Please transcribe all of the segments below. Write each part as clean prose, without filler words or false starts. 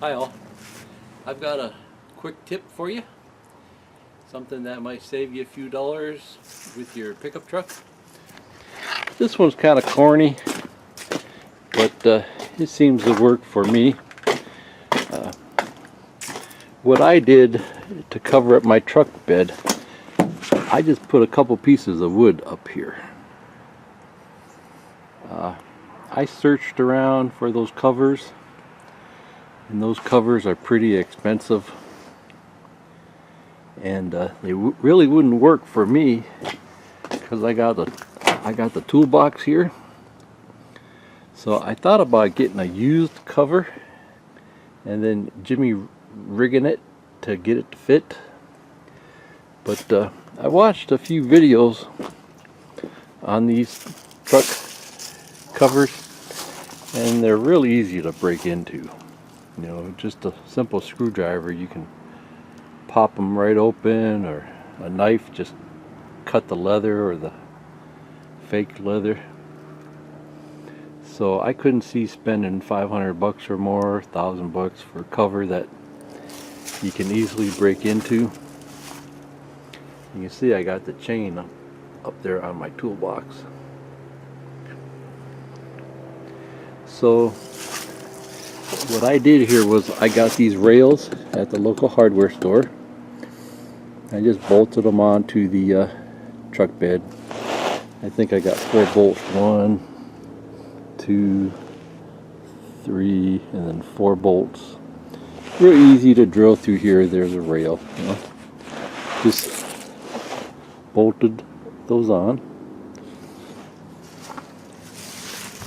Hi all, I've got a quick tip for you, something that might save you a few dollars with your pickup truck. This one's kind of corny, but it seems to work for me. What I did to cover up my truck bed, I just put a couple pieces of wood up here. I searched around for those covers, and those covers are pretty expensive, and they really wouldn't work for me because I got the toolbox here. So I thought about getting a used cover and then jimmy rigging it to get it to fit. But I watched a few videos on these truck covers, and they're really easy to break into. You know, just a simple screwdriver, you can pop them right open, or a knife, just cut the leather or the fake leather. So I couldn't see spending 500 bucks or more, 1,000 bucks for a cover that you can easily break into. You can see I got the chain up there on my toolbox. So what I did here was I got these rails at the local hardware store. I just bolted them onto the truck bed. I think I got 4 bolts. 1, 2, 3, and then 4 bolts. Real easy to drill through here. There's a rail. You know? Just bolted those on.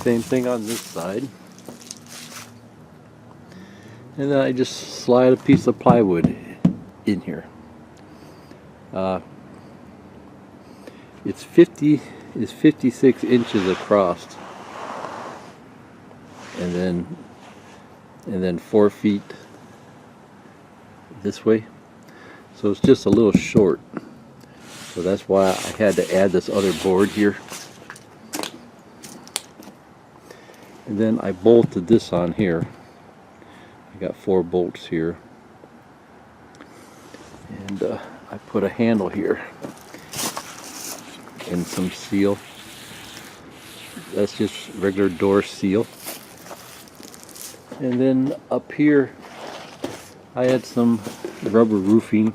Same thing on this side. And then I just slide a piece of plywood in here. It's 56 inches across, and then 4 feet this way. So it's just a little short. So that's why I had to add this other board here. And then I bolted this on here. I got 4 bolts here, and I put a handle here and some seal. That's just regular door seal. And then up here I had some rubber roofing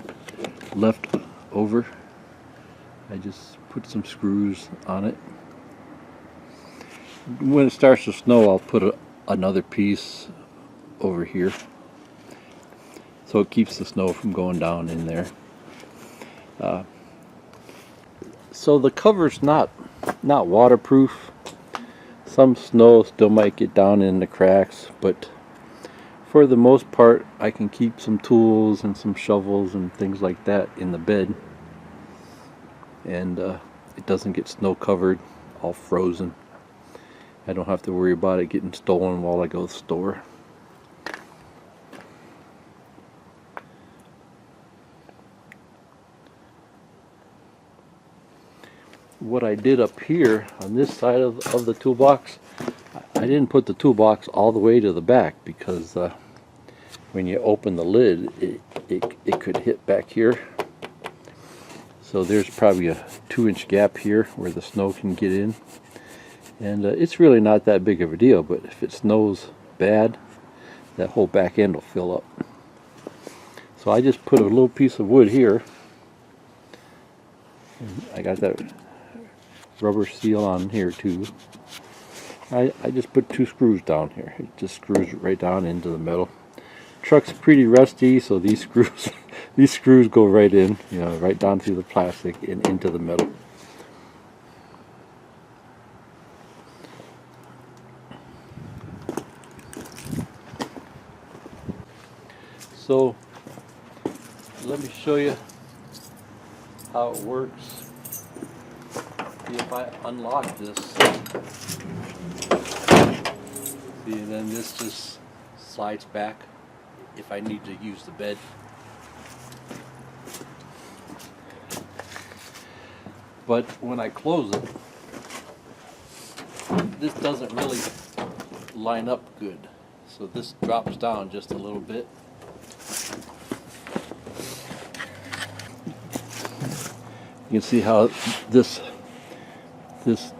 left over. I just put some screws on it. When it starts to snow, I'll put another piece over here, so it keeps the snow from going down in there. So the cover's not waterproof. Some snow still might get down in the cracks, but for the most part I can keep some tools and some shovels and things like that in the bed, and it doesn't get snow covered, all frozen. I don't have to worry about it getting stolen while I go to the store. What I did up here on this side of the toolbox, I didn't put the toolbox all the way to the back, because when you open the lid it could hit back here. So there's probably a 2-inch gap here where the snow can get in, and it's really not that big of a deal, but if it snows bad, that whole back end will fill up. So I just put a little piece of wood here, and I got that rubber seal on here too. I just put 2 screws down here. It just screws right down into the metal. Truck's pretty rusty, so these screws go right in, you know, right down through the plastic and into the metal. So let me show you how it works. If I unlock this, see, and then this just slides back if I need to use the bed. But when I close it, this doesn't really line up good. So this drops down just a little bit. You can see how this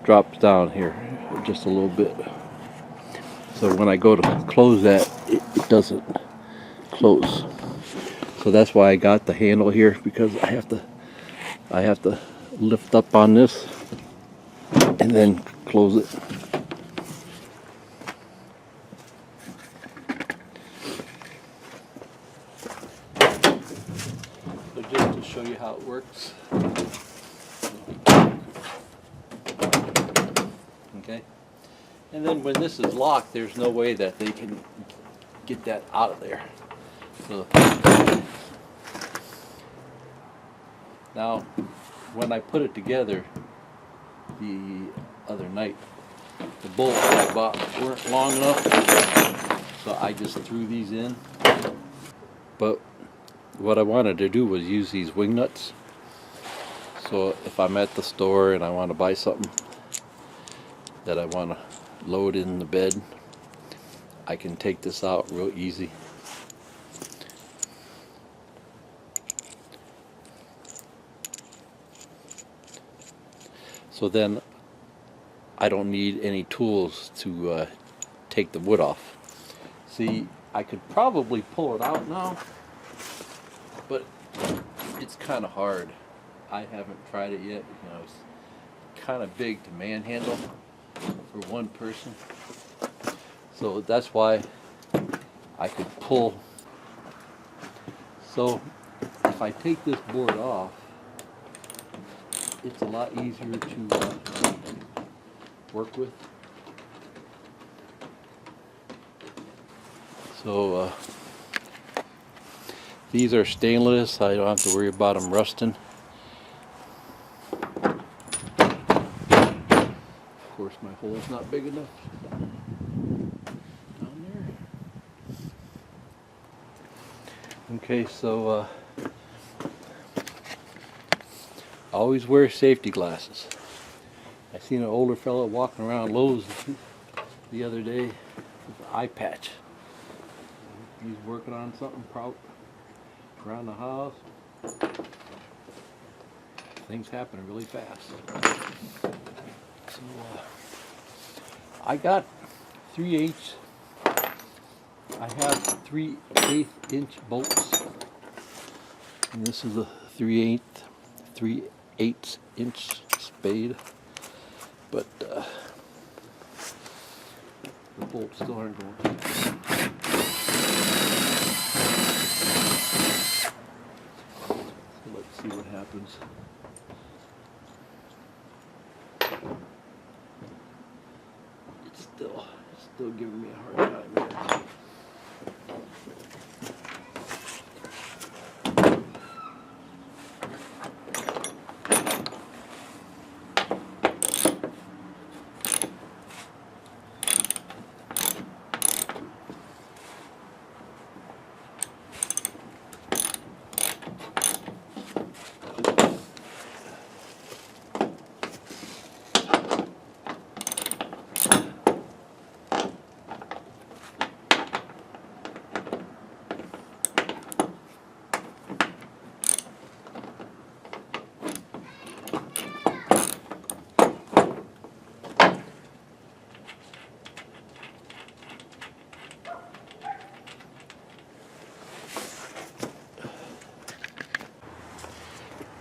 drops down here just a little bit. So when I go to close that, it doesn't close. So that's why I got the handle here, because I have to lift up on this and then close it. So just to show you how it works. Okay. And then when this is locked, there's no way that they can get that out of there. So now, when I put it together the other night, the bolts I bought weren't long enough, so I just threw these in. But what I wanted to do was use these wing nuts. So if I'm at the store and I want to buy something that I want to load in the bed, I can take this out real easy. So then I don't need any tools to take the wood off. See, I could probably pull it out now, but it's kind of hard. I haven't tried it yet. You know, it's kind of big to manhandle for one person. So that's why I could pull. So if I take this board off, it's a lot easier to work with. So these are stainless. I don't have to worry about them rusting. Of course, my hole's not big enough down there. Okay, so always wear safety glasses. I seen an older fellow walking around Lowe's the other day with an eye patch. He's working on something around the house. Things happen really fast. So I got 3/8. I have 3/8 inch bolts, and this is a 3/8 inch spade, but the bolts still aren't going. So let's see what happens. It's still giving me a hard time here.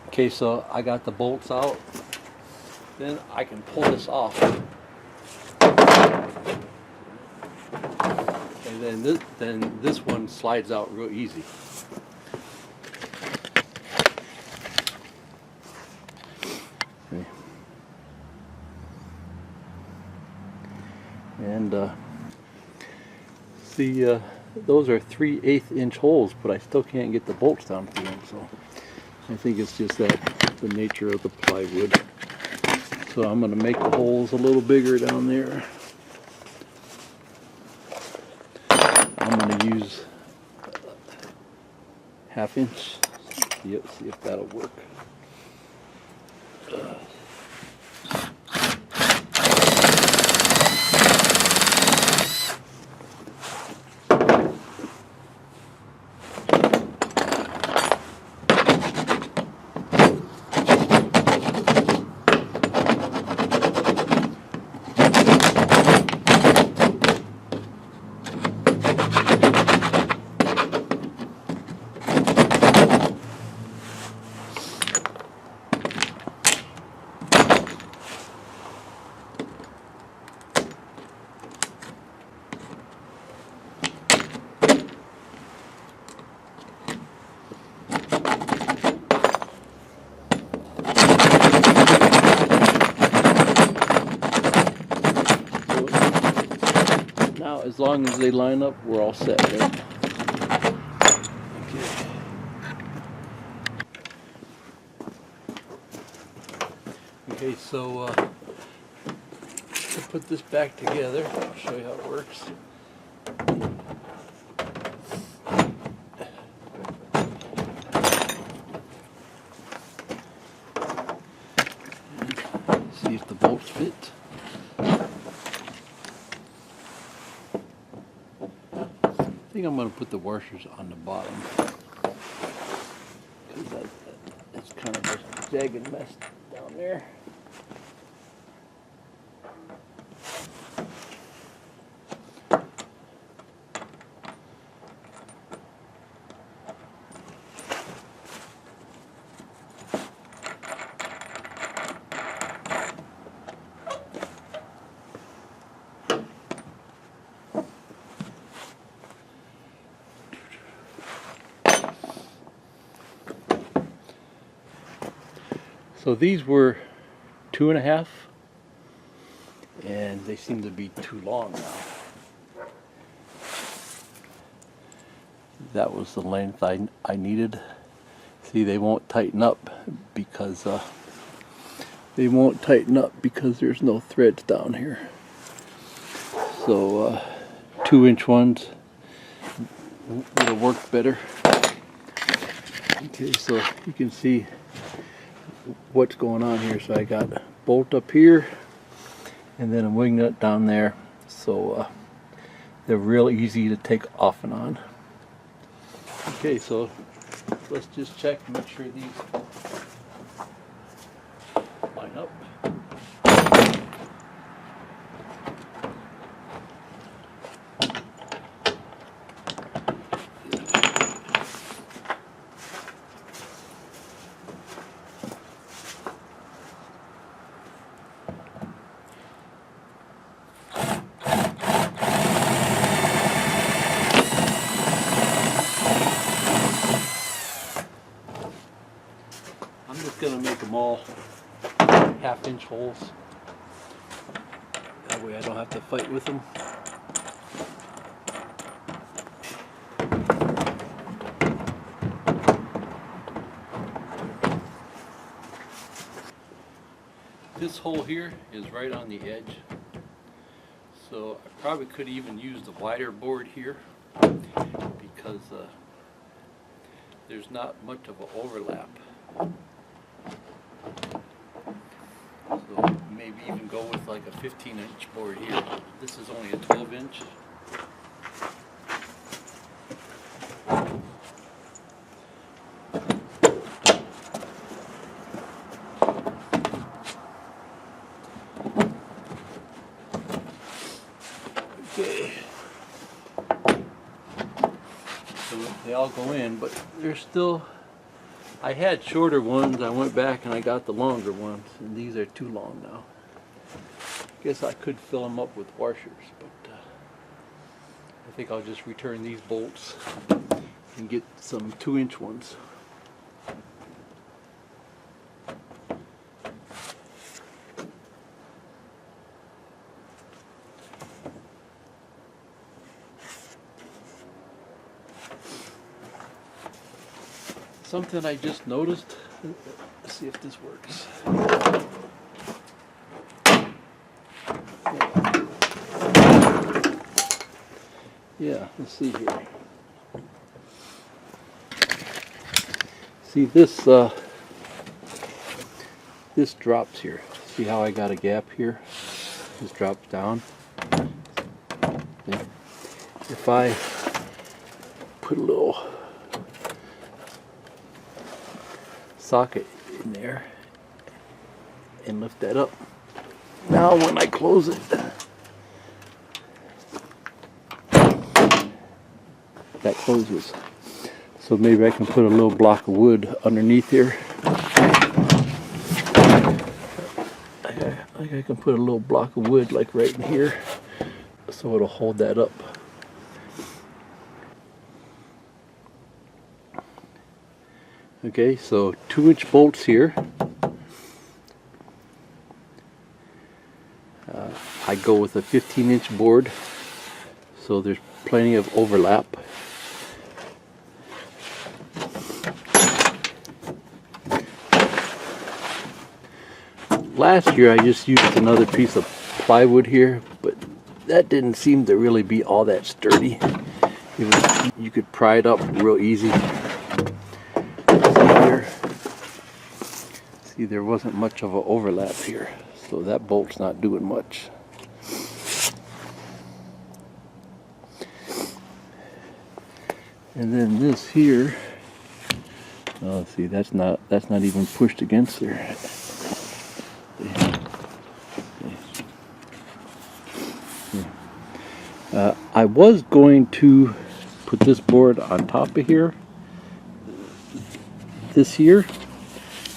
Okay, so I got the bolts out. Then I can pull this off. And then this one slides out real easy. Okay. And see, those are 3/8 inch holes, but I still can't get the bolts down through them. So I think it's just that the nature of the plywood. So I'm going to make the holes a little bigger down there. I'm going to use 1/2 inch. See if that'll work. Now, as long as they line up, we're all set, right? Okay. Okay, so to put this back together, I'll show you how it works. See if the bolts fit. I think I'm going to put the washers on the bottom because that's kind of a jagged mess down there. So these were 2.5, and they seem to be too long now. That was the length I needed. See, they won't tighten up because there's no threads down here. So 2-inch ones would have worked better. Okay, so you can see what's going on here. So I got a bolt up here and then a wing nut down there, so they're real easy to take off and on. Okay, so let's just check and make sure these line up. I'm just going to make them all 1/2-inch holes. That way I don't have to fight with them. This hole here is right on the edge. So I probably could even use the wider board here because there's not much of an overlap. So maybe even go with like a 15-inch board here. This is only a 12-inch. Okay. So they all go in, but there's still, I had shorter ones, I went back and I got the longer ones, and these are too long now. I guess I could fill them up with washers, but I think I'll just return these bolts and get some 2-inch ones. Something I just noticed, let's see if this works. Yeah, let's see here. See this, this drops here. See how I got a gap here? This drops down. Yeah. If I put a little socket in there and lift that up, now when I close it, that closes. So maybe I can put a little block of wood underneath here. I can put a little block of wood like right in here, so it'll hold that up. Okay, so 2-inch bolts here. I go with a 15-inch board so there's plenty of overlap. Last year I just used another piece of plywood here, but that didn't seem to really be all that sturdy. You could pry it up real easy. See, there wasn't much of an overlap here, so that bolt's not doing much. And then this here, oh, see, that's not even pushed against there. I was going to put this board on top of here this year,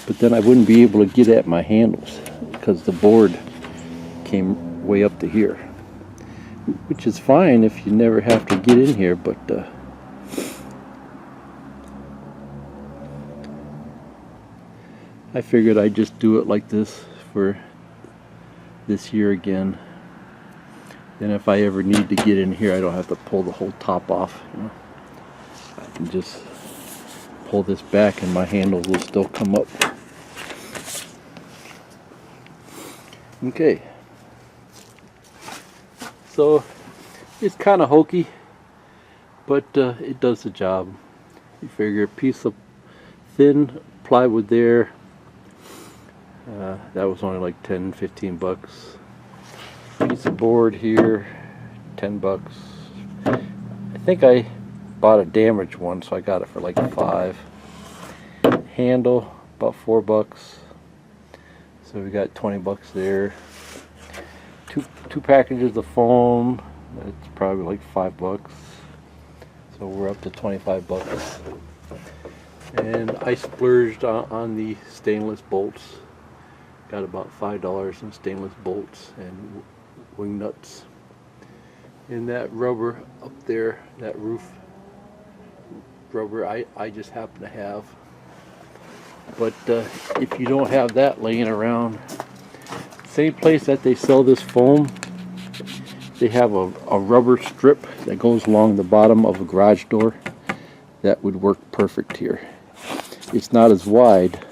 but then I wouldn't be able to get at my handles because the board came way up to here, which is fine if you never have to get in here, but I figured I'd just do it like this for this year again. And if I ever need to get in here, I don't have to pull the whole top off. You know? I can just pull this back and my handles will still come up. Okay. So it's kind of hokey, but it does the job. You figure a piece of thin plywood there, that was only like 10-15 bucks. Piece of board here, 10 bucks. I think I bought a damaged one, so I got it for like 5. Handle, about 4 bucks. So we got 20 bucks there. Two packages of foam, it's probably like 5 bucks. So we're up to 25 bucks. And I splurged on the stainless bolts. Got about $5 in stainless bolts and wing nuts. And that rubber up there, that roof rubber, I just happen to have. But if you don't have that laying around, same place that they sell this foam, they have a rubber strip that goes along the bottom of a garage door. That would work perfect here. It's not as wide,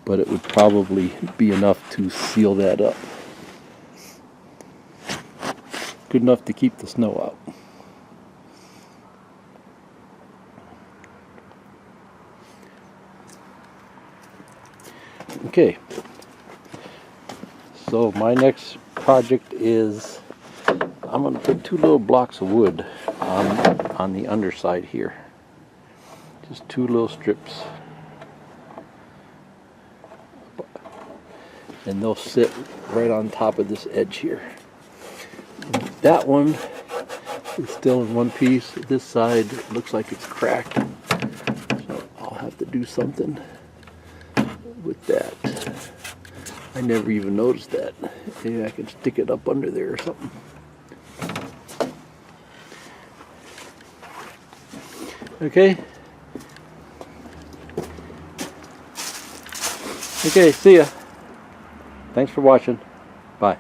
but it would probably be enough to seal that up. Good enough to keep the snow out. Okay, so my next project is I'm going to put 2 little blocks of wood on the underside here. Just 2 little strips. And they'll sit right on top of this edge here. That one is still in one piece. This side looks like it's cracked, so I'll have to do something with that. I never even noticed that. Maybe I can stick it up under there or something. Okay. Okay, see ya. Thanks for watching. Bye.